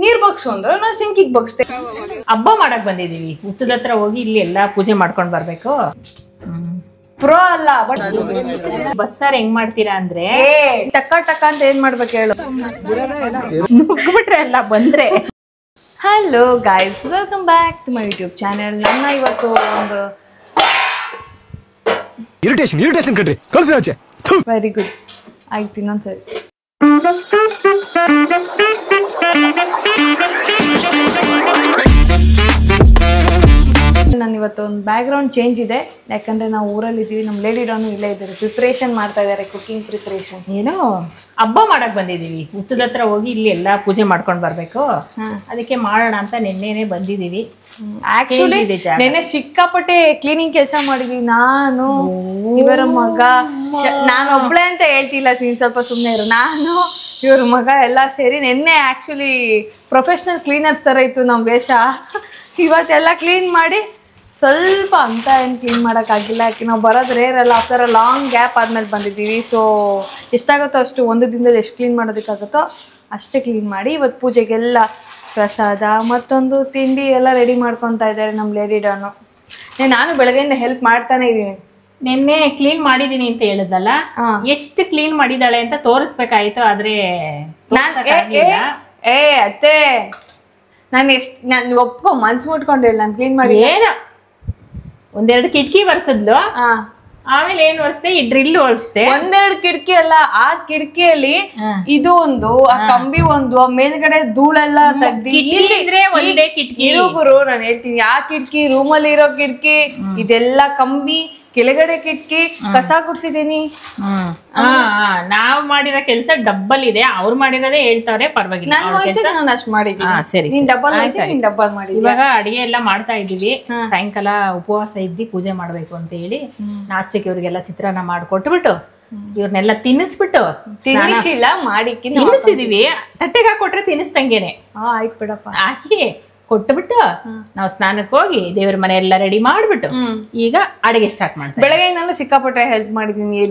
ನೀರ್ ಬಗ್ಸು ಅಂದ್ರೆ ನಾವು ಸಿಂಕಿಗೆ ಬಗ್ಸ್ತೆ. ಹಬ್ಬ ಮಾಡಕ್ ಬಂದಿದೀವಿ, ಹುತ್ತದ ಹತ್ರ ಹೋಗಿ ಇಲ್ಲಿ ಎಲ್ಲಾ ಪೂಜೆ ಮಾಡ್ಕೊಂಡ್ ಬರ್ಬೇಕು. ಪ್ರೋ ಅಲ್ಲ ಬಟ್ ಬಸ್ಸಾರ್ ಹೆಂಗ್ ಮಾಡ್ತೀರಾ ಅಂದ್ರೆ ಟಕ್ಕ ಟಕ್ಕ ಅಂತ ಏನ್ ಮಾಡ್ಬೇಕು ಹೇಳು. ನುಗ್ಬಿಟ್ರೆ ಎಲ್ಲ ಬಂದ್ರೆ. Hello guys, welcome back to my YouTube channel. ನನ್ನ ಇವತ್ತು ಒಂದು ಇರಿಟೇಷನ್ ಕಣ್ರಿ, ಕಳ್ಸಿ ಆಚೆ. ವೆರಿ ಗುಡ್ ಆಯ್ತು, ಇನ್ನೊಂದ್ಸರಿ. ನಾನು ಇವತ್ತು ಒಂದು ಬ್ಯಾಕ್ ಗ್ರೌಂಡ್ ಚೇಂಜ್ ಇದೆ, ಯಾಕಂದ್ರೆ ನಾವು ಊರಲ್ಲಿ ಇದ್ದೀವಿ. ನಮ್ಮ ಲೇಡಿ ಡಾನು ಇಲ್ಲೇ ಇದ್ದಾರೆ, ಪ್ರಿಪ್ರೇಷನ್ ಮಾಡ್ತಾ ಇದ್ದಾರೆ, ಕುಕಿಂಗ್ ಪ್ರಿಪ್ರೇಷನ್. ಏನೋ ಹಬ್ಬ ಮಾಡಕ್ ಬಂದಿದೀವಿ, ಹುತ್ತದ ಹತ್ರ ಹೋಗಿ ಇಲ್ಲಿ ಎಲ್ಲಾ ಪೂಜೆ ಮಾಡ್ಕೊಂಡ್ ಬರ್ಬೇಕು. ಅದಕ್ಕೆ ಮಾಡೋಣ ಅಂತ ನಿನ್ನೆನೆ ಬಂದಿದೀವಿ. ಆಕ್ಚುಲಿ ನೆನ್ನೆ ಸಿಕ್ಕಾಪಟ್ಟೆ ಕ್ಲೀನಿಂಗ್ ಕೆಲಸ ಮಾಡಿದ್ವಿ. ನಾನು ಇವರ ಮಗ, ನಾನು ಒಬ್ಳೆ ಅಂತ ಹೇಳ್ತಿಲ್ಲ, ನೀನ್ ಸ್ವಲ್ಪ ಸುಮ್ಮನೆ ಇರು. ನಾನು ಇವ್ರ ಮಗ ಎಲ್ಲ ಸೇರಿ ನೆನ್ನೆ ಆಕ್ಚುಲಿ ಪ್ರೊಫೆಷ್ನಲ್ ಕ್ಲೀನರ್ಸ್ ತರ ಇತ್ತು ನಮ್ಮ ವೇಷ. ಇವತ್ತೆಲ್ಲ ಕ್ಲೀನ್ ಮಾಡಿ ಸ್ವಲ್ಪ ಅಂತ ಏನು ಕ್ಲೀನ್ ಮಾಡೋಕ್ಕಾಗಿಲ್ಲ, ಯಾಕೆ ನಾವು ಬರೋದು ರೇರಲ್ಲ. ಆಫ್ಟರ್ ಅ ಲಾಂಗ್ ಗ್ಯಾಪ್ ಆದ್ಮೇಲೆ ಬಂದಿದ್ದೀವಿ. ಸೊ ಎಷ್ಟಾಗುತ್ತೋ ಅಷ್ಟು, ಒಂದು ದಿನದಲ್ಲಿ ಎಷ್ಟು ಕ್ಲೀನ್ ಮಾಡೋದಕ್ಕಾಗುತ್ತೋ ಅಷ್ಟೇ ಕ್ಲೀನ್ ಮಾಡಿ ಇವತ್ತು ಪೂಜೆಗೆಲ್ಲ ಪ್ರಸಾದ ಮತ್ತೊಂದು ತಿಂಡಿ ಎಲ್ಲ ರೆಡಿ ಮಾಡ್ಕೊತಾ ಇದ್ದಾರೆ ನಮ್ಮ ಲೇಡಿ ಡಾನು. ನಾನು ಬೆಳಗ್ಗೆಯಿಂದ ಹೆಲ್ಪ್ ಮಾಡ್ತಾನೆ ಇದ್ದೀನಿ. ನಿನ್ನೆ ಕ್ಲೀನ್ ಮಾಡಿದೀನಿ ಅಂತ ಹೇಳಿದಲ್ಲ, ಎಷ್ಟು ಕ್ಲೀನ್ ಮಾಡಿದಾಳೆ ಅಂತ ತೋರಿಸ್ಬೇಕಾಯ್ತು. ಆದ್ರೆ ಅತ್ತೆ, ನಾನು ಒಪ್ಕೊ ಮನ್ಸು ಮುಟ್ಕೊಂಡಿಲ್ಲ, ನಾನು ಕ್ಲೀನ್ ಮಾಡಿ. ಏನ ಒಂದೆರಡು ಕಿಟಕಿ ಬರ್ಸದ್ಲು, ಆಮೇಲೆ ಏನ್ ಒರ್ಸ್ತೆ, ಈ ಡ್ರಿಲ್ ಒರ್ಸ್ತೆ. ಒಂದೆರಡು ಕಿಟಕಿ ಅಲ್ಲ, ಆ ಕಿಟಕಿಯಲ್ಲಿ ಇದು ಒಂದು, ಆ ಕಂಬಿ ಒಂದು, ಆ ಮೇಲ್ಗಡೆ ಧೂಳೆಲ್ಲ ತೆಗ್ದಿ. ಒಂದೇ ಕಿಟಕಿ ಗುರು, ನಾನು ಹೇಳ್ತೀನಿ, ಆ ಕಿಟಕಿ, ರೂಮಲ್ಲಿ ಇರೋ ಕಿಟಕಿ, ಇದೆಲ್ಲ ಕಂಬಿ, ಕೆಳಗಡೆ ಕಿಟಕಿ, ಕಸ ಗುಡ್ಸಿದೀನಿ. ನಾವ್ ಮಾಡಿರೋ ಕೆಲ್ಸ ಡಬ್ಬಲ್ ಇದೆ, ಅವ್ರು ಮಾಡಿರೋದೇ ಹೇಳ್ತಾವ್ರೆ, ಪರವಾಗಿಲ್ಲ. ನಾನು ಅಷ್ಟು ಮಾಡಿದ್ದೀನಿ. ಸರಿ, ಡಬ್ಬಲ್ ಮಾಡಿ. ಇವಾಗ ಅಡಿಗೆ ಎಲ್ಲ ಮಾಡ್ತಾ ಇದೀವಿ. ಸಾಯಂಕಾಲ ಉಪವಾಸ ಇದ್ದಿ ಪೂಜೆ ಮಾಡ್ಬೇಕು ಅಂತ ಹೇಳಿ ನಾಷ್ಟಕ್ಕೆ ಇವ್ರಿಗೆಲ್ಲ ಚಿತ್ರಾನ್ನ ಮಾಡ್ಕೊಟ್ಬಿಟ್ಟು ಇವ್ರನ್ನೆಲ್ಲ ತಿನ್ನಿಸ್ಬಿಟ್ಟು, ತಿನ್ನಿಸಿಲ್ಲ ಮಾಡಿ ತಿನ್ನಿಸಿದೀವಿ. ತಟ್ಟೆಗೆ ಹಾಕೊಟ್ರೆ ತಿನ್ನಿಸ್ದಂಗೆನೆ ಆಯ್ತು ಬಿಡಪ್ಪ ಹಾಕಿ ಕೊಟ್ಬಿಟ್ಟು ನಾವು ಸ್ನಾನಕ್ಕೆ ಹೋಗಿ ದೇವ್ರ ಮನೆ ಎಲ್ಲ ರೆಡಿ ಮಾಡ್ಬಿಟ್ಟು ಈಗ ಅಡಿಗೆ ಸ್ಟಾರ್ಟ್ ಮಾಡ್ತೀವಿ. ಬೆಳಗ್ಗೆ ನಾನು ಸಿಕ್ಕಾಪಟ್ಟೆ ಹೆಲ್ಪ್ ಮಾಡಿದೀನಿ.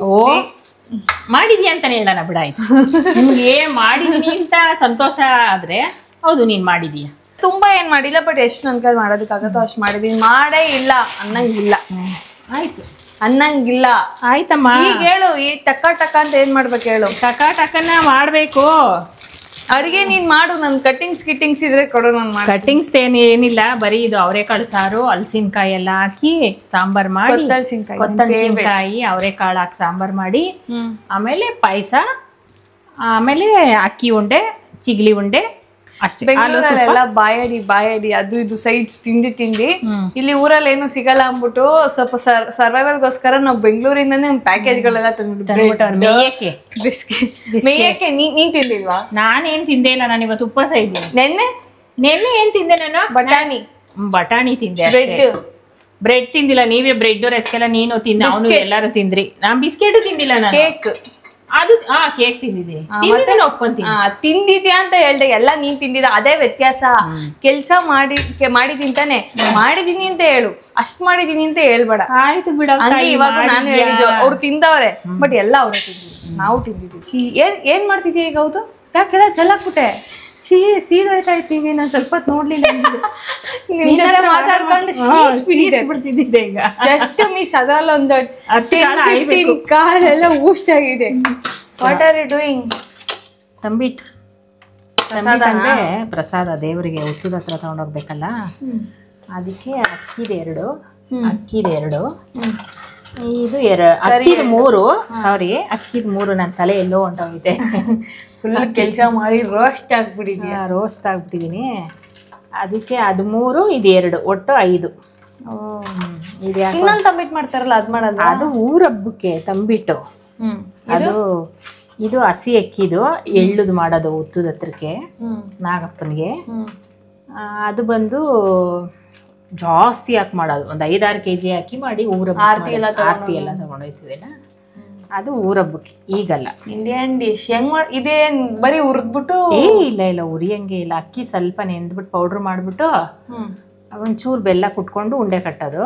ಮಾಡಿದ್ಯಾ ಅಂತಾನೆ ಹೇಳೋಣ ಬಿಡಾಯ್ತು. ನಿಮ್ಗೆ ಮಾಡಿದೀನಿ ಅಂತ ಸಂತೋಷ ಆದ್ರೆ ಹೌದು, ನೀನ್ ಮಾಡಿದೀಯ. ತುಂಬಾ ಏನ್ ಮಾಡಿಲ್ಲ, ಬಟ್ ಎಷ್ಟು ನನ್ ಕೈ ಮಾಡೋದಕ್ಕಾಗತ್ತೋ ಅಷ್ಟು ಮಾಡಿದೀನಿ. ಮಾಡೇ ಇಲ್ಲ ಅನ್ನಂಗಿಲ್ಲ. ಆಯ್ತು, ಅನ್ನಂಗಿಲ್ಲ. ಆಯ್ತಮ್ಮ. ಈಗ ಹೇಳು, ಈ ಟಕ್ಕ ಟಕ್ಕ ಅಂತ ಏನ್ ಮಾಡ್ಬೇಕು ಹೇಳು. ಟಕನ ಮಾಡ್ಬೇಕು. ಅಡಿಗೆ ನೀನ್ ಮಾಡು, ನನ್ ಕಟ್ಟಿಂಗ್ಸ್ ಇದ್ರೆ ಕೊಡು, ನಾನು ಮಾಡಿ. ಕಟ್ಟಿಂಗ್ಸ್ ಏನಿಲ್ಲ, ಬರೀ ಇದು ಅವರೆಕಾಳು ಸಾರು, ಹಲಸಿನಕಾಯಿ ಎಲ್ಲ ಹಾಕಿ ಸಾಂಬಾರ್ ಮಾಡಿ, ಕೊತ್ತಂಬರಿಕಾಯಿ ಅವರೆಕಾಳು ಹಾಕಿ ಸಾಂಬಾರ್ ಮಾಡಿ, ಆಮೇಲೆ ಪಾಯಸ, ಆಮೇಲೆ ಅಕ್ಕಿ ಉಂಡೆ, ಚಿಗ್ಲಿ ಉಂಡೆ ಅಷ್ಟೇ. ಬೆಂಗಳೂರಲ್ಲೆಲ್ಲ ಬಾಯಡಿ ಅದು ಇದು ಸೈಡ್ಸ್ ತಿಂದಿ ಇಲ್ಲಿ ಊರಲ್ಲಿ ಏನು ಸಿಗಲ್ಲ ಅಂದ್ಬಿಟ್ಟು ಸ್ವಲ್ಪ ಸರ್ವೈವಲ್ಗೋಸ್ಕರ ನಾವು ಬೆಂಗಳೂರಿಂದಾನೇ ಪ್ಯಾಕೇಜ್ಗಳೆಲ್ಲ ತಂದ್ಬಿಟ್ಟು ಮೇಯಕ್ಕೆ. ನೀನ್ ತಿಂದಿಲ್ವಾ? ನಾನೇನ್ ತಿಂದೆ ಇಲ್ಲ, ನಾನು ಇವತ್ತು ಉಪವಾಸ ಇದ್ದೀನಿ. ನೆನ್ನೆ ಏನ್ ತಿಂದೆ ನಾನು? ಬಟಾಣಿ ತಿಂದೆ. ಬ್ರೆಡ್ ತಿಂದಿಲ್ಲ. ನೀವೇ ಬ್ರೆಡ್ ರಸ್ಕ್ ಎಲ್ಲ ನೀನು ತಿಂದ, ಅವನು ಎಲ್ಲಾರು ತಿಂದ್ರಿ. ನಾನ್ ಬಿಸ್ಕೆಟ್ ತಿಂದಿಲ್ಲ, ನಾನು ಕೇಕ್. ಅದು ಕೇಕ್ ತಿಂದಿದ್ದೀನಿ, ತಿಂದಿದ್ಯಾ ಅಂತ ಹೇಳ್ದೆ. ಎಲ್ಲ ನೀನ್ ತಿಂದಿದ, ಅದೇ ವ್ಯತ್ಯಾಸ. ಕೆಲ್ಸ ಮಾಡಿದೀನಿ ತಾನೆ, ಮಾಡಿದೀನಿ ಅಂತ ಹೇಳು, ಅಷ್ಟ್ ಮಾಡಿದೀನಿ ಅಂತ ಹೇಳ್ಬೇಡ. ಆಯ್ತು ಬಿಡ. ಇವಾಗ ನಾನು ಹೇಳಿದ್ದು ಅವ್ರು ತಿಂದವ್ರೆ, ಬಟ್ ಎಲ್ಲ ಅವ್ರೆ ತಿಂದಿದ್ವಿ, ನಾವು ತಿಂದಿದ್ವಿ. ಏನ್ ಮಾಡ್ತಿದ್ಯಾ ಈಗ? ಹೌದು, ಯಾಕೆಲ್ಲ ಚೆಲ್ಲಾಕ್ಬಿಟ್ಟೆ? ಸೀದಾಯ್ತಾಯ್ತೀವಿ, ನಾನು ಸ್ವಲ್ಪ ನೋಡ್ಲಿಲ್ಲ. ನಿಮ್ ಜೊತೆ ಮಾತಾಡ್ಕೊಂಡು ಬಿಡ್ತಿದ್ದೆ ಈಗ. ಜಸ್ಟ್ ಮಿಸ್, ಅದ್ರಲ್ಲಿ ಒಂದು 10-15 ಕಾಲೆಲ್ಲ ಊಸ್ಟ್ ಆಗಿದೆ. What are you doing? ತಂಬಿಟ್ ಪ್ರಸಾದ ದೇವರಿಗೆ ಹುತ್ತದ ಹತ್ರ ತಗೊಂಡೋಗ್ಬೇಕಲ್ಲ, ಅದಕ್ಕೆ ಅಕ್ಕಿದ ಎರಡು, ಇದು ಅಕ್ಕಿದ 3. ಸಾರಿ, ಅಕ್ಕಿದ 3. ನನ್ನ ತಲೆ ಎಲ್ಲೋ ಹೊಂಟೋಗಿದೆ. ಫುಲ್ ಕೆಲಸ ಮಾಡಿ ರೋಸ್ಟ್ ಆಗ್ಬಿಟ್ಟಿದೀನಿ. ಅದಕ್ಕೆ ಅದು 3, ಇದು 2, ಒಟ್ಟು 5. ಇನ್ನೊಂದು ತಂಬಿಟ್ಟು ಮಾಡ್ತಾರಲ್ಲ, ಅದ್ ಮಾಡಲ್ಲ? ಅದು ಊರ ಹಬ್ಬಕ್ಕೆ ತಂಬಿಟ್ಟು. ಅದು ಇದು ಹಸಿ ಅಕ್ಕಿದು ಎಳ್ಳುದು ಮಾಡೋದು ಹುತ್ತದ ಹತ್ರಕ್ಕೆ, ನಾಗಪ್ಪನಿಗೆ. ಅದು ಬಂದು ಜಾಸ್ತಿ ಹಾಕಿ ಮಾಡೋದು, ಒಂದು 5-6 kg ಹಾಕಿ ಮಾಡಿ ಊರ ಆರತಿ ಎಲ್ಲ ತಗೊಂಡೋಯ್ತೀವಲ್ಲ, ಅದು ಊರಬ್ಬಕ್ಕೆ. ಈಗಲ್ಲ, ಇಂಡಿಯನ್ ಡಿಶ್. ಇದೇನ್ ಬರೀ ಹುರಿದ್ಬಿಟ್ಟು? ಇಲ್ಲ, ಉರಿಯಂಗೆ ಇಲ್ಲ. ಅಕ್ಕಿ ಸ್ವಲ್ಪ ನೆಂದ್ಬಿಟ್ಟು ಪೌಡ್ರ್ ಮಾಡ್ಬಿಟ್ಟು ಒಂಚೂರು ಬೆಲ್ಲ ಕುಟ್ಕೊಂಡು ಉಂಡೆ ಕಟ್ಟೋದು.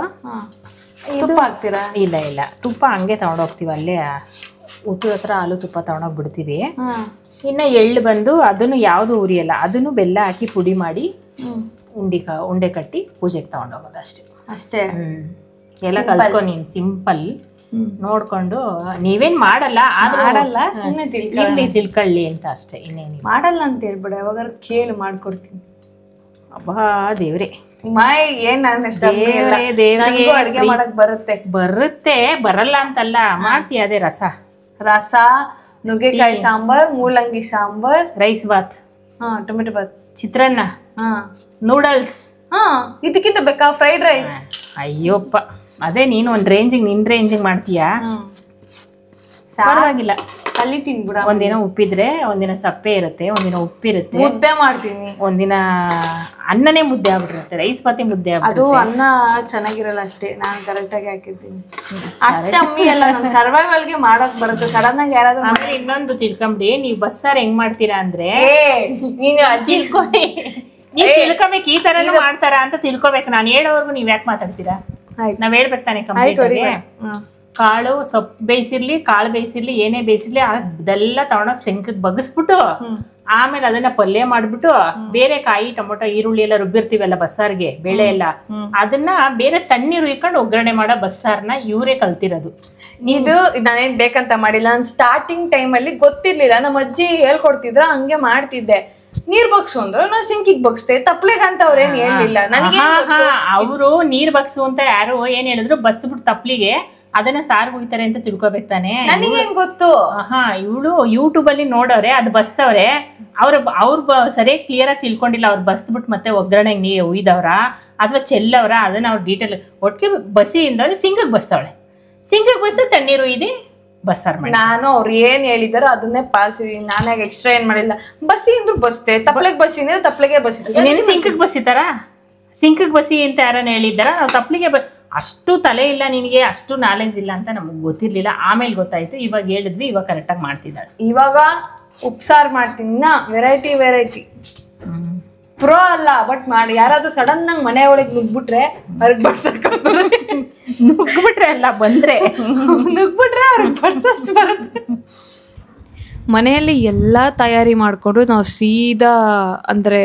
ತುಪ್ಪ ಹಾಕ್ತೀರಾ? ಇಲ್ಲ, ತುಪ್ಪ ಹಂಗೆ ತಗೊಂಡೋಗ್ತೀವಿ. ಅಲ್ಲೇ ಹುತ್ತದ ಹತ್ರ ಹಾಲು ತುಪ್ಪ ತಗೊಂಡೋಗ್ಬಿಡ್ತೀವಿ. ಇನ್ನು ಎಳ್ಳು ಬಂದು ಅದನ್ನು ಯಾವುದು ಉರಿಯಲ್ಲ, ಅದನ್ನು ಬೆಲ್ಲ ಹಾಕಿ ಪುಡಿ ಮಾಡಿ ಉಂಡೆ ಕಟ್ಟಿ ಪೂಜೆಗೆ ತಗೊಂಡೋಗೋದು ಅಷ್ಟೇ. ಅಷ್ಟೇ. ಎಲ್ಲ ಕಲ್ತ್ಕೊ ನೀನು, ಸಿಂಪಲ್. ನೋಡ್ಕೊಂಡು ನೀವೇನ್ ಮಾಡಲ್ಲ, ಇಲ್ಲಿ ತಿಳ್ಕೊಳ್ಳಿ ಅಂತ ಅಷ್ಟೇ, ಇನ್ನೇನು ಮಾಡಲ್ಲ ಅಂತ ಹೇಳ್ಬೇಡ. ಯಾವಾಗ ಕೇಳು ಮಾಡ್ಕೊಡ್ತೀನಿ. ಅಬ್ಬಾ ದೇವ್ರೆ, ಏನ್ ಅಡ್ಗೆ ಮಾಡಕ್ ಬರುತ್ತೆ, ಬರಲ್ಲ ಅಂತಲ್ಲ, ಮಾಡ್ತೀಯ. ಅದೇ ರಸ, ನುಗ್ಗೆಕಾಯಿ ಸಾಂಬಾರ್, ಮೂಲಂಗಿ ಸಾಂಬಾರ್, ರೈಸ್ ಬಾತ್, ಟೊಮೆಟೊ ಬಾತ್, ಚಿತ್ರಾನ್ನ, ನೂಡಲ್ಸ್. ಇದಕ್ಕಿಂತ ಬೇಕಾ ಫ್ರೈಡ್ ರೈಸ್? ಅಯ್ಯೋಪ್ಪ, ಅದೇ ನೀನು ಒಂದ್ ನಿನ್ ರೇಂಜಿಂಗ್ ಮಾಡ್ತೀಯಾ, ಪರವಾಗಿಲ್ಲ. ಕಲಿತೀನಿ ಬಿಡ. ಒಂದಿನ ಉಪ್ಪಿದ್ರೆ, ಒಂದಿನ ಸಪ್ಪೆ ಇರುತ್ತೆ, ಒಂದಿನ ಉಪ್ಪಿರುತ್ತೆ, ಮುದ್ದೆ ಮಾಡ್ತೀನಿ. ಒಂದಿನ ಅನ್ನನೇ ಮುದ್ದೆ ಆಗ್ಬಿಟ್ಟಿರುತ್ತೆ, ರೈಸ್ ಬಾತಿ ಮುದ್ದೆ ಅದು ಅನ್ನ ಚೆನ್ನಾಗಿರಲ್ಲ ಅಷ್ಟೇ, ನಾನು ಕರೆಕ್ಟ್ ಆಗಿ ಹಾಕಿರ್ತೀನಿ ಅಷ್ಟೇ. ಅಮ್ಮಿ ಎಲ್ಲ ನಮ್ ಸರ್ವೈವಲ್ಗೆ ಮಾಡಕ್ ಬರುತ್ತೆ. ಸಡನ್ ಆಗಿ ಯಾರಾದ್ರೂ. ಆಮೇಲೆ ಇನ್ನೊಂದು ತಿಳ್ಕೊಂಬಿಡಿ, ನೀವು ಬಸ್ಸಾರು ಹೆಂಗ್ ಮಾಡ್ತೀರಾ ಅಂದ್ರೆ, ನೀನು ಅಜ್ಜಿ ತಿಳ್ಕೊಂಡು ನೀವ್ ತಿಳ್ಕೊಬೇಕು, ಈ ತರನು ಮಾಡ್ತಾರ ಅಂತ ತಿಳ್ಕೊಬೇಕು. ನಾನು ಹೇಳೋವರೆಗೂ ನೀವ್ ಯಾಕೆ ಮಾತಾಡ್ತೀರಾ? ನಾವ್ ಹೇಳ್ಬೇಕು ತಾನೆ. ಕಾಳು ಸೊಪ್ಪು ಬೇಯಿಸಿರ್ಲಿ, ಕಾಳು ಬೇಯಿಸಿರ್ಲಿ, ಏನೇ ಬೇಯಿಸಿರ್ಲಿ, ಅದೆಲ್ಲ ತಗೊಂಡೋಗಿ ಸೆಂಕಕ್ಕೆ ಬಗ್ಗಿಸ್ಬಿಟ್ಟು ಆಮೇಲೆ ಅದನ್ನ ಪಲ್ಯ ಮಾಡ್ಬಿಟ್ಟು ಬೇರೆ ಕಾಯಿ, ಟೊಮೊಟೊ, ಈರುಳ್ಳಿ ಎಲ್ಲ ರುಬ್ಬಿರ್ತೀವಲ್ಲ ಬಸ್ಸಾರ್ಗೆ, ಬೇಳೆ ಎಲ್ಲ, ಅದನ್ನ ಬೇರೆ ತಣ್ಣೀರು ಇಕ್ಕೊಂಡು ಒಗ್ಗರಣೆ ಮಾಡೋ ಬಸ್ಸಾರ್ನ ಇವರೇ ಕಲ್ತಿರೋದು. ಇದು ನಾನೇನ್ ಬೇಕಂತ ಮಾಡಿಲ್ಲ. ನಾನು ಸ್ಟಾರ್ಟಿಂಗ್ ಟೈಮ್ ಅಲ್ಲಿ ಗೊತ್ತಿರ್ಲಿಲ್ಲ, ನಮ್ಮ ಅಜ್ಜಿ ಹೇಳ್ಕೊಡ್ತಿದ್ರ, ಹಂಗೆ ಮಾಡ್ತಿದ್ದೆ. ನೀರ್ ಬಗ್ಸು ಅಂದ್ರು, ನಾ ಸಿಂಕಿಗ್ ಬಗ್ಸ್ತೆ. ತಪ್ಲೆಗ ಅಂತ ಅವ್ರೇನ್ ಹೇಳಿಲ್ಲ ನನಗೆ. ಅವರು ನೀರ್ ಬಗ್ಸು ಅಂತ ಯಾರು ಏನ್ ಹೇಳಿದ್ರು, ಬಸ್ಬಿಟ್ಟು ತಪ್ಲಿಗೆ ಅದನ್ನ ಸಾರು ಹೋಗ್ತಾರೆ ಅಂತ ತಿಳ್ಕೊಬೇಕು ತಾನೆ. ನನಗೇನ್ ಗೊತ್ತು? ಇವಳು ಯೂಟ್ಯೂಬ್ ಅಲ್ಲಿ ನೋಡವ್ರೆ, ಅದು ಬಸ್ತವ್ರೆ. ಅವ್ರು ಸರಿಯಾಗಿ ಕ್ಲಿಯರ್ ಆಗಿ ತಿಳ್ಕೊಂಡಿಲ್ಲ. ಅವ್ರು ಬಸ್ಬಿಟ್ಟು ಮತ್ತೆ ಒಗ್ಗರಣೆಗೆ ನೀ ಉಯ್ದವ್ರ ಅಥವಾ ಚೆಲ್ಲವ್ರ, ಅದನ್ನ ಅವ್ರು ಡೀಟೇಲ್ ಒಟ್ಟಿಗೆ ಬಸಿಯಿಂದ ಸಿಂಕಗ್ ಬಸ್ತವಳೆ. ಸಿಂಕಗ್ ಬಸ್ತ ತಣ್ಣೀರು ಇದೆ ಬಸ್ಸಾರ್ ಮಾಡಿ. ನಾನು ಅವ್ರು ಏನ್ ಹೇಳಿದಾರೋ ಅದನ್ನೇ ಪಾಲಿಸಿದೀನಿ. ನಾನಾಗ ಎಕ್ಸ್ಟ್ರಾ ಏನ್ ಮಾಡಿಲ್ಲ. ಬಸಿ ಅಂದ್ರು ಬಸ್ತೆ, ತಪ್ಲೆಗ್ ಬಸಿ ಅಂದ್ರೆ ತಪ್ಲೆಗೆ ಬಸಿ. ಸಿಂಕಗ್ ಬಸಿತಾರ? ಸಿಂಕಗ್ ಬಸಿ ಅಂತ ಯಾರನ್ನ ಹೇಳಿದ್ದಾರ? ನಾವು ತಪ್ಲಿಗೆ ಅಷ್ಟು ತಲೆ ಇಲ್ಲ ನಿನಗೆ, ಅಷ್ಟು ನಾಲೆಜ್ ಇಲ್ಲ ಅಂತ ನಮಗ್ ಗೊತ್ತಿರ್ಲಿಲ್ಲ. ಆಮೇಲೆ ಗೊತ್ತಾಯ್ತು, ಇವಾಗ ಹೇಳಿದ್ವಿ, ಇವಾಗ ಕರೆಕ್ಟಾಗಿ ಮಾಡ್ತಿದ್ದಾಳೆ. ಇವಾಗ ಉಪ್ಸಾರು ಮಾಡ್ತೀನಿ, ವೆರೈಟಿ ಪ್ರೋ ಅಲ್ಲ, ಬಟ್ ಮಾಡಿ. ಯಾರಾದ್ರೂ ಸಡನ್ ಆಗಿ ಮನೆ ಒಳಗೆ ನುಗ್ಬಿಟ್ರೆ ಅವ್ರಿಗೆ ಬಡ್ಸಕ್ ನುಗ್ಬಿಟ್ರೆ ಅಲ್ಲ, ಬಂದ್ರೆ ನುಗ್ಬಿಟ್ರೆ ಅವ್ರಿಗೆ ಬಡ್ಸಷ್ಟು ಬರುತ್ತೆ. ಮನೆಯಲ್ಲಿ ಎಲ್ಲ ತಯಾರಿ ಮಾಡಿಕೊಂಡು ನಾವು ಸೀದಾ ಅಂದರೆ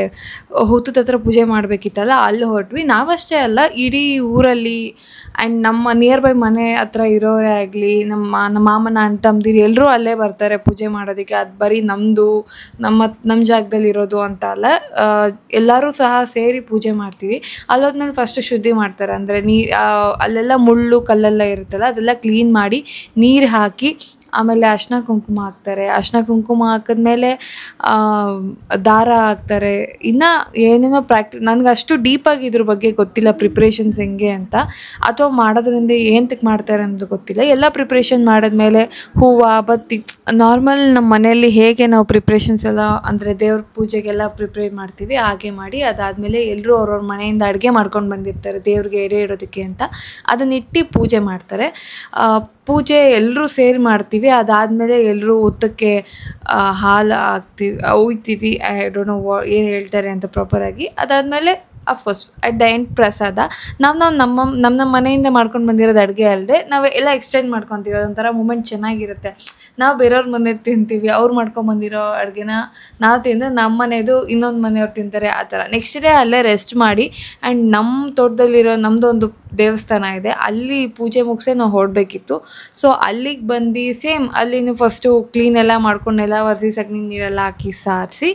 ಹುತ್ತದ ಹತ್ರ ಪೂಜೆ ಮಾಡಬೇಕಿತ್ತಲ್ಲ, ಅಲ್ಲಿ ಹೊರಟ್ವಿ. ನಾವಷ್ಟೇ ಅಲ್ಲ, ಇಡೀ ಊರಲ್ಲಿ ಆ್ಯಂಡ್ ನಮ್ಮ ನಿಯರ್ ಬೈ ಮನೆ ಹತ್ರ ಇರೋರೇ ಆಗಲಿ, ನಮ್ಮ ಮಾಮನ ಅಣ್ಣ ತಮ್ಮದಿರು ಎಲ್ಲರೂ ಅಲ್ಲೇ ಬರ್ತಾರೆ ಪೂಜೆ ಮಾಡೋದಕ್ಕೆ. ಅದು ಬರೀ ನಮ್ಮ ಜಾಗದಲ್ಲಿ ಇರೋದು ಅಂತ ಅಲ್ಲ, ಎಲ್ಲರೂ ಸಹ ಸೇರಿ ಪೂಜೆ ಮಾಡ್ತೀವಿ. ಅಲ್ಲೋದ್ಮೇಲೆ ಫಸ್ಟು ಶುದ್ಧಿ ಮಾಡ್ತಾರೆ. ಅಂದರೆ ಅಲ್ಲೆಲ್ಲ ಮುಳ್ಳು ಕಲ್ಲೆಲ್ಲ ಇರುತ್ತಲ್ಲ, ಅದೆಲ್ಲ ಕ್ಲೀನ್ ಮಾಡಿ ನೀರು ಹಾಕಿ ಆಮೇಲೆ ಅರ್ಶಿನ ಕುಂಕುಮ ಹಾಕ್ತಾರೆ. ಅರ್ಶಿನ ಕುಂಕುಮ ಹಾಕಿದ್ಮೇಲೆ ದಾರ ಹಾಕ್ತಾರೆ. ಇನ್ನು ಏನೇನೋ ನನಗೆ ಅಷ್ಟು ಡೀಪಾಗಿ ಇದ್ರ ಬಗ್ಗೆ ಗೊತ್ತಿಲ್ಲ, ಪ್ರಿಪ್ರೇಷನ್ಸ್ ಹೆಂಗೆ ಅಂತ, ಅಥವಾ ಮಾಡೋದ್ರಿಂದ ಏನಕ್ಕೆ ಮಾಡ್ತಾರೆ ಅನ್ನೋದು ಗೊತ್ತಿಲ್ಲ. ಎಲ್ಲ ಪ್ರಿಪ್ರೇಷನ್ ಮಾಡಿದ್ಮೇಲೆ ಹೂವು ಬತ್ತಿ ನಾರ್ಮಲ್ ನಮ್ಮ ಮನೆಯಲ್ಲಿ ಹೇಗೆ ನಾವು ಪ್ರಿಪ್ರೇಷನ್ಸ್ ಎಲ್ಲ ಅಂದರೆ ದೇವ್ರ ಪೂಜೆಗೆಲ್ಲ ಪ್ರಿಪೇರ್ ಮಾಡ್ತೀವಿ, ಹಾಗೆ ಮಾಡಿ ಅದಾದಮೇಲೆ ಎಲ್ಲರೂ ಅವ್ರವ್ರ ಮನೆಯಿಂದ ಅಡುಗೆ ಮಾಡ್ಕೊಂಡು ಬಂದಿರ್ತಾರೆ ದೇವ್ರಿಗೆ ಎಡೆ ಇಡೋದಕ್ಕೆ ಅಂತ. ಅದನ್ನಿಟ್ಟು ಪೂಜೆ ಮಾಡ್ತಾರೆ. ಪೂಜೆ ಎಲ್ಲರೂ ಸೇರಿ ಮಾಡ್ತೀವಿ. ಅದಾದಮೇಲೆ ಎಲ್ಲರೂ ಹುತ್ತಕ್ಕೆ ಹಾಲು ಒಯ್ತೀವಿ. ಐ ಡೋಂಟ್ ನೋ ಏನು ಹೇಳ್ತಾರೆ ಅಂತ ಪ್ರಾಪರಾಗಿ. ಅದಾದಮೇಲೆ ಅಫ್ಕೋರ್ಸ್ ಅಟ್ ದ ಎಂಡ್ ಪ್ರಸಾದ ನಮ್ಮ ಮನೆಯಿಂದ ಮಾಡ್ಕೊಂಡು ಬಂದಿರೋದು ಅಡುಗೆ ಅಲ್ಲದೆ ನಾವು ಎಲ್ಲ ಎಕ್ಸ್ಟೆಂಡ್ ಮಾಡ್ಕೊತೀವಿ. ಅದೊಂಥರ ಮೂಮೆಂಟ್ ಚೆನ್ನಾಗಿರುತ್ತೆ. ನಾವು ಬೇರೆಯವ್ರ ಮನೆ ತಿಂತೀವಿ, ಅವ್ರು ಮಾಡ್ಕೊಂಬಂದಿರೋ ಅಡುಗೆನ ನಾವು ತಿಂದರೆ ನಮ್ಮ ಮನೆಯದು ಇನ್ನೊಂದು ಮನೆಯವ್ರು ತಿಂತಾರೆ, ಆ ಥರ. ನೆಕ್ಸ್ಟ್ ಡೇ ಅಲ್ಲೇ ರೆಸ್ಟ್ ಮಾಡಿ ಆ್ಯಂಡ್ ನಮ್ಮ ತೋಟದಲ್ಲಿರೋ ನಮ್ಮದೊಂದು ದೇವಸ್ಥಾನ ಇದೆ, ಅಲ್ಲಿ ಪೂಜೆ ಮುಗಿಸೇ ನಾವು ಹೊರಡಬೇಕಿತ್ತು. ಸೊ ಅಲ್ಲಿಗೆ ಬಂದು ಸೇಮ್ ಅಲ್ಲಿನೂ ಫಸ್ಟು ಕ್ಲೀನ್ ಎಲ್ಲ ಮಾಡ್ಕೊಂಡು ನೆಲ ಒರೆಸಿ ಸಗಣಿ ನೀರೆಲ್ಲ ಹಾಕಿ ಸಾರಿಸಿ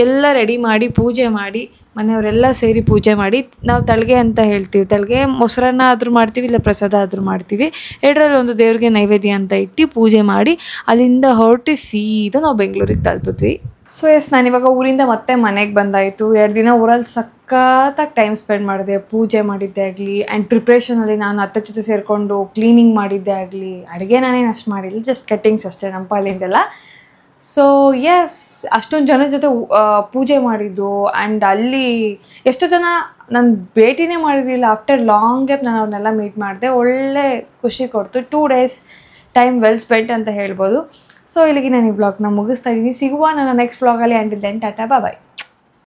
ಎಲ್ಲ ರೆಡಿ ಮಾಡಿ ಪೂಜೆ ಮಾಡಿ ಮನೆಯವರೆಲ್ಲ ಸೇರಿ ಪೂಜೆ ಮಾಡಿ ನಾವು ತಳ್ಗೆ ಅಂತ ಹೇಳ್ತೀವಿ. ತಳ್ಗೆ ಮೊಸರನ್ನ ಆದರೂ ಮಾಡ್ತೀವಿ, ಇಲ್ಲ ಪ್ರಸಾದ ಆದರೂ ಮಾಡ್ತೀವಿ. ಎರಡರಲ್ಲಿ ಒಂದು ದೇವ್ರಿಗೆ ನೈವೇದ್ಯ ಅಂತ ಇಟ್ಟು ಪೂಜೆ ಮಾಡಿ ಅಲ್ಲಿಂದ ಹೊರಟು ಸೀದಾ ನಾವು ಬೆಂಗಳೂರಿಗೆ ತಲುಪಿದ್ವಿ. ಸೊ ಎಸ್, ನಾನಿವಾಗ ಊರಿಂದ ಮತ್ತೆ ಮನೆಗೆ ಬಂದಾಯಿತು. 2 ದಿನ ಊರಲ್ಲಿ ಸಖತ್ತಾಗಿ ಟೈಮ್ ಸ್ಪೆಂಡ್ ಮಾಡಿದೆ. ಪೂಜೆ ಮಾಡಿದ್ದೆ ಆಗಲಿ ಆ್ಯಂಡ್ ಪ್ರಿಪ್ರೇಷನಲ್ಲಿ ನಾನು ಅತ್ತೆ ಜೊತೆ ಸೇರಿಕೊಂಡು ಕ್ಲೀನಿಂಗ್ ಮಾಡಿದ್ದೆ ಆಗಲಿ. ಅಡುಗೆ ನಾನೇನು ಅಷ್ಟು ಮಾಡಿಲ್ಲ, ಜಸ್ಟ್ ಕಟ್ಟಿಂಗ್ಸ್ ಅಷ್ಟೇ ನಮ್ಮ ಪಾಲಿಂದೆಲ್ಲ. ಸೊ ಎಸ್, ಅಷ್ಟೊಂದು ಜನ ಜೊತೆ ಪೂಜೆ ಮಾಡಿದ್ದು ಆ್ಯಂಡ್ ಅಲ್ಲಿ ಎಷ್ಟೋ ಜನ ನಾನು ಭೇಟಿನೇ ಮಾಡಿರಲಿಲ್ಲ. ಆಫ್ಟರ್ ಲಾಂಗ್ ಗ್ಯಾಪ್ ನಾನು ಅವ್ರನ್ನೆಲ್ಲ ಮೀಟ್ ಮಾಡಿದೆ. ಒಳ್ಳೆ ಖುಷಿ ಕೊಡ್ತು. 2 days ಟೈಮ್ ವೆಲ್ ಸ್ಪೆಂಟ್ ಅಂತ ಹೇಳ್ಬೋದು. ಸೊ ಇಲ್ಲಿಗೆ ನಾನು ಈ ವ್ಲಾಗ್ನ ಮುಗಿಸ್ತಾ ಇದ್ದೀನಿ. ಸಿಗುವ ನನ್ನ ನೆಕ್ಸ್ಟ್ ವ್ಲಾಗಲ್ಲಿ. And then tata, bye.